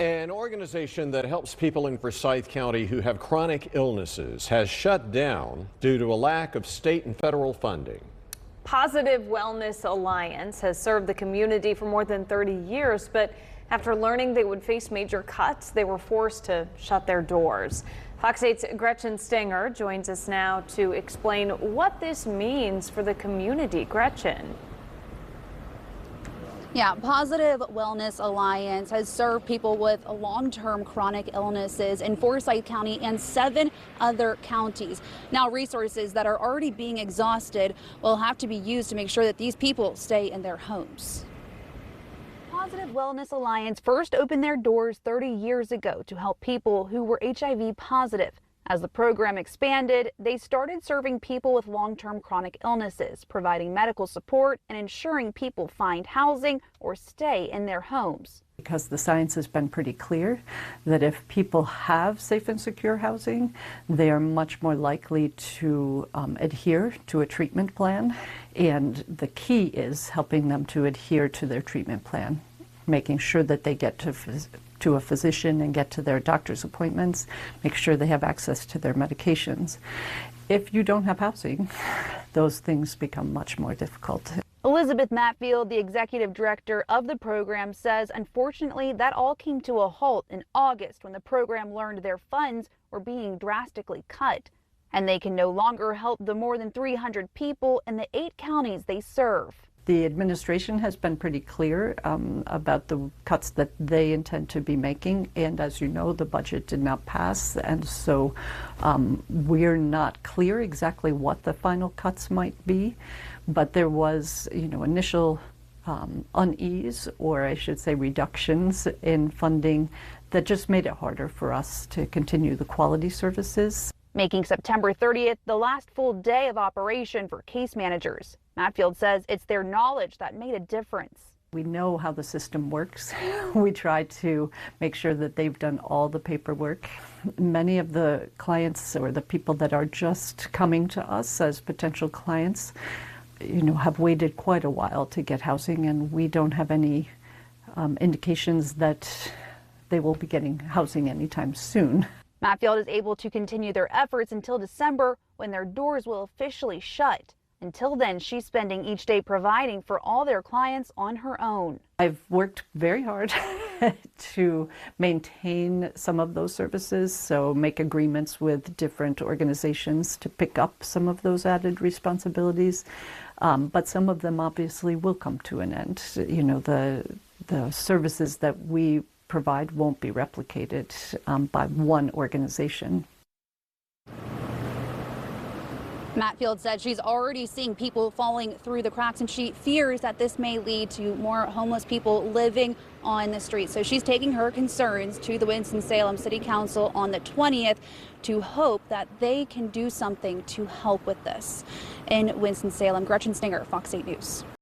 An organization that helps people in Forsyth County who have chronic illnesses has shut down due to a lack of state and federal funding. Positive Wellness Alliance has served the community for more than 30 years, but after learning they would face major cuts, they were forced to shut their doors. Fox 8's Gretchen Stinger joins us now to explain what this means for the community. Gretchen. Yeah, Positive Wellness Alliance has served people with long-term chronic illnesses in Forsyth County and 7 other counties. Now, resources that are already being exhausted will have to be used to make sure that these people stay in their homes. Positive Wellness Alliance first opened their doors 30 years ago to help people who were HIV positive. As the program expanded, they started serving people with long-term chronic illnesses, providing medical support and ensuring people find housing or stay in their homes. Because the science has been pretty clear that if people have safe and secure housing, they are much more likely to adhere to a treatment plan. And the key is helping them to adhere to their treatment plan, making sure that they get to a physician and get to their doctor's appointments, make sure they have access to their medications. If you don't have housing, those things become much more difficult. Elizabeth Matfield, the executive director of the program, says unfortunately that all came to a halt in August when the program learned their funds were being drastically cut, and they can no longer help the more than 300 people in the 8 counties they serve. The administration has been pretty clear about the cuts that they intend to be making, and as you know, the budget did not pass, and so we're not clear exactly what the final cuts might be, but there was, initial unease, or I should say reductions in funding that just made it harder for us to continue the quality services. Making September 30th the last full day of operation for case managers. Matfield says it's their knowledge that made a difference. We know how the system works. We try to make sure that they've done all the paperwork. Many of the clients or the people that are just coming to us as potential clients, have waited quite a while to get housing, and we don't have any indications that they will be getting housing anytime soon. Matfield is able to continue their efforts until December, when their doors will officially shut. Until then, she's spending each day providing for all their clients on her own. I've worked very hard to maintain some of those services, so make agreements with different organizations to pick up some of those added responsibilities. But some of them obviously will come to an end. The services that we provide won't be replicated by one organization. Matfield said she's already seeing people falling through the cracks, and she fears that this may lead to more homeless people living on the streets. So she's taking her concerns to the Winston-Salem City Council on the 20th to hope that they can do something to help with this. In Winston-Salem, Gretchen Stinger, Fox 8 News.